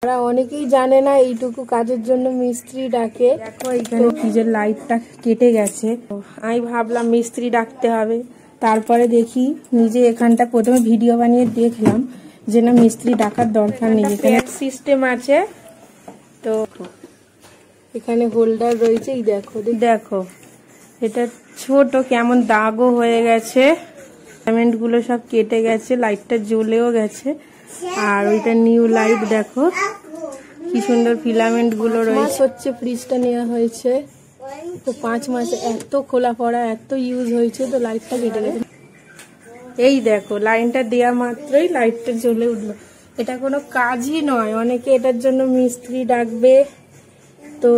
তারা অনেকেই জানে না এইটুকু কাজের জন্য মিস্ত্রি ডাকে। দেখো এখানে ফ্রিজের লাইটটা কেটে গেছে, আমি ভাবলাম মিস্ত্রি ডাকতে হবে। তারপরে দেখি নিজে এখানটা প্রথমে ভিডিও বানিয়ে দেখলাম যে না মিস্ত্রি ডাকার দরকার নেই, এখানে সিস্টেম আছে। তো এখানে হোল্ডার রয়েছে, এই দেখো দেখো এটা ছোট কেমন দাগও হয়ে গেছে, ফিলামেন্ট গুলো সব কেটে গেছে, লাইটটা জ্বলেও গেছে। আর ওইটা নিউ লাইট দেখো কি সুন্দর ফিলামেন্ট গুলো রয়েছে। হচ্ছে ফ্রিজটা নেওয়া হয়েছে, তো 5 মাসে এত খোলা পড়া এত ইউজ হয়েছে, তো লাইটটা কেটে গেছে। এই দেখো লাইনটা দেওয়া মাত্রই লাইটটা জ্বলে উঠলো। এটা কোনো কাজই নয়, অনেকে এটার জন্য মিস্ত্রি ডাকবে। তো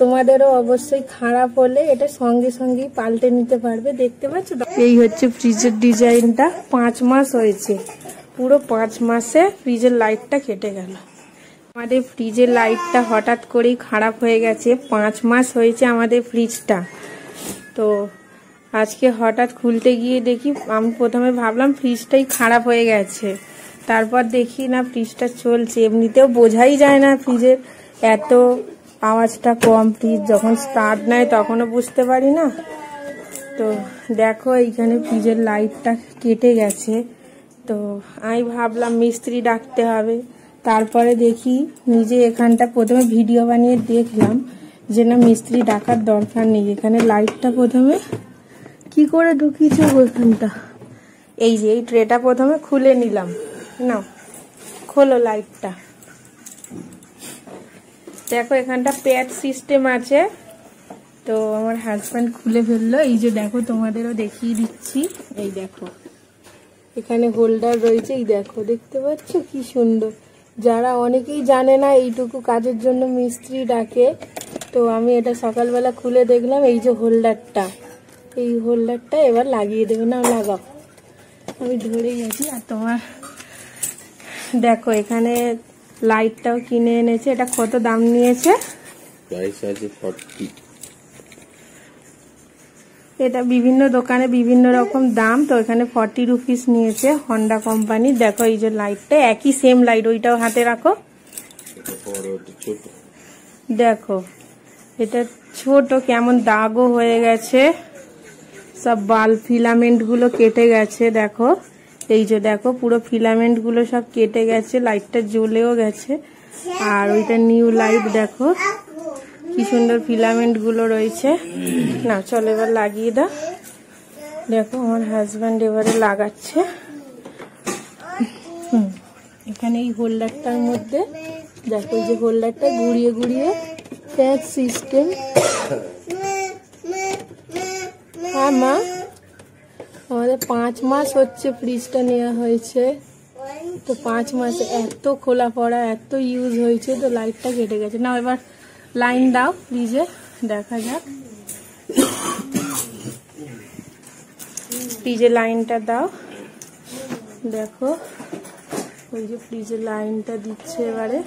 তোমাদেরও অবশ্যই খারাপ হলে এটা সঙ্গে সঙ্গেই পাল্টে নিতে পারবে। দেখতে পাচ্ছ, এই হচ্ছে ফ্রিজের ডিজাইনটা। 5 মাস হয়েছে, পুরো 5 মাসে ফ্রিজের লাইটটা কেটে গেল। আমাদের ফ্রিজের লাইটটা হঠাৎ করেই খারাপ হয়ে গেছে। 5 মাস হয়েছে আমাদের ফ্রিজটা। তো আজকে হঠাৎ খুলতে গিয়ে দেখি, আমি প্রথমে ভাবলাম ফ্রিজটাই খারাপ হয়ে গেছে, তারপর দেখি না ফ্রিজটা চলছে। এমনিতেও বোঝাই যায় না ফ্রিজের এত আওয়াজটা কম, ফ্রিজ যখন স্টার্ট নেয় তখনও বুঝতে পারি না। তো দেখো এইখানে ফ্রিজের লাইটটা কেটে গেছে, তো আমি ভাবলাম মিস্ত্রি ডাকতে হবে। তারপরে দেখি নিজে এখানটা প্রথমে ভিডিও বানিয়ে দেখলাম যে না মিস্ত্রি ডাকার দরকার নেই। এখানে লাইটটা প্রথমে কি করে ঢুকিয়েছে ওইখানটা, এই যে এই ট্রেটা প্রথমে খুলে নিলাম। নাও খোলো লাইটটা, দেখো এখানটা প্যাচ সিস্টেম আছে। তো আমার হাজব্যান্ড খুলে ফেললো, এই যে দেখো তোমাদেরও দেখিয়ে দিচ্ছি। এই দেখো এখানে হোল্ডার রয়েছে, এই দেখো দেখতে পাচ্ছ কি সুন্দর। যারা অনেকেই জানে না এইটুকু কাজের জন্য মিস্ত্রি ডাকে, তো আমি এটা সকালবেলা খুলে দেখলাম। এই যে হোল্ডারটা, এই হোল্ডারটা এবার লাগিয়ে দেবে। না লাগাও, আমি ধরেই আছি। আর তোমার দেখো এখানে লাইটটাও কিনে এনেছে। এটা কত দাম নিয়েছে? এটা বিভিন্ন দোকানে বিভিন্ন রকম দাম, তো এখানে 40 রুপিস নিয়েছে হন্ডা কোম্পানি। দেখো এই যে লাইটটা একই সেম লাইট, ওইটাও হাতে রাখো। দেখো এটা ছোট কেমন দাগও হয়ে গেছে, সব বাল্ব ফিলামেন্ট গুলো কেটে গেছে। দেখো এই যে দেখো পুরো ফিলামেন্ট গুলো সব কেটে গেছে, লাইটটা জ্বলেও গেছে। আর ওইটা নিউ লাইট দেখো কি সুন্দর ফিলামেন্ট গুলো রয়েছে। না চলো এবার লাগিয়ে দাও। দেখো আমার হাজব্যান্ড এবারে লাগাচ্ছে। এখানে এই হোল্ডারটার মধ্যে দেখো এই যে হোল্ডারটা ঘুরিয়ে ঘুরিয়ে প্যাচ সিস্টেম। হ্যাঁ মা, আমাদের 5 মাস হচ্ছে ফ্রিজটা নেওয়া হয়েছে, তো 5 মাসে এত খোলা পড়া এত ইউজ হয়েছে, তো লাইটটা কেটে গেছে। না এবার লাইন দাও ফ্রিজে, দেখা যাক। ফ্রিজে লাইনটা দাও, দেখো ওই যে ফ্রিজে লাইনটা দিচ্ছে এবারে।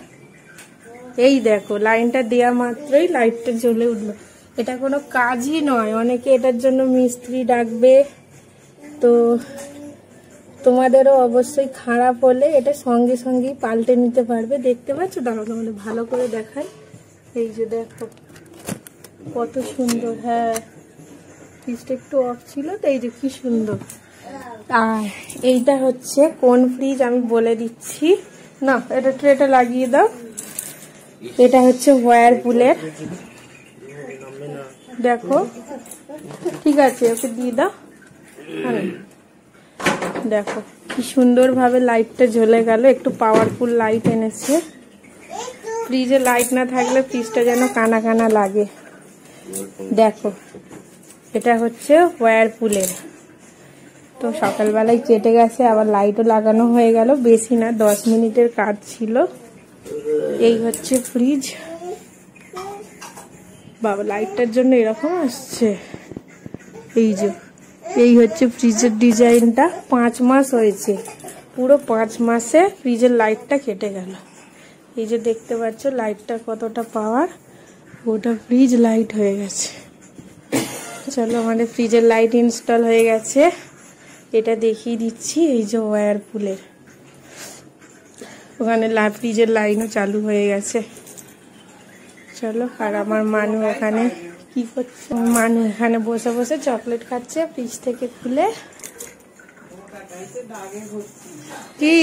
এই দেখো লাইনটা দেওয়া মাত্রই লাইটটা জ্বলে উঠলো। এটা কোনো কাজই নয়, অনেকে এটার জন্য মিস্ত্রি ডাকবে। তো তোমাদেরও অবশ্যই খারাপ হলে এটা সঙ্গে সঙ্গেই পাল্টে নিতে পারবে। দেখতে পাচ্ছ, দাঁড়াও তোমাদের ভালো করে দেখাই। এই যে দেখো কত সুন্দর। হ্যাঁ ফ্রিজটা একটু অফ ছিল, তো এই যে কি সুন্দর। আর এইটা হচ্ছে কোন ফ্রিজ আমি বলে দিচ্ছি। না এটা ট্রেটা লাগিয়ে দাও। এটা হচ্ছে হোয়ারপুলের, দেখো ঠিক আছে ওকে দিয়ে দাও। দেখো কি সুন্দর ভাবে লাইটটা জ্বলে গেল, একটু পাওয়ারফুল লাইট এনেছে। ফ্রিজে লাইট না থাকলে ফ্রিজটা যেন কানা কানা লাগে। দেখো এটা হচ্ছে হোয়ারপুলের। তো সকালবেলায় কেটে গেছে, আবার লাইটও লাগানো হয়ে গেল। বেশি না 10 মিনিটের কাজ ছিল। এই হচ্ছে ফ্রিজ। বাবা লাইটটার জন্য এরকম আসছে। এই যে এই হচ্ছে ফ্রিজের ডিজাইনটা। 5 মাস হয়েছে, পুরো 5 মাসে ফ্রিজের লাইটটা কেটে গেল। এই যে দেখতে পাচ্ছ লাইটটা কতটা পাওয়ার, ওটা ফ্রিজ লাইট হয়ে গেছে। চলো আমাদের ফ্রিজের লাইট ইনস্টল হয়ে গেছে, এটা দেখিয়ে দিচ্ছি। এই যে ওয়ারপুলের ওখানে ফ্রিজের লাইনও চালু হয়ে গেছে। চলো, আর আমার মানু এখানে কি করছে? মানু এখানে বসে বসে চকলেট খাচ্ছে ফ্রিজ থেকে খুলে। কি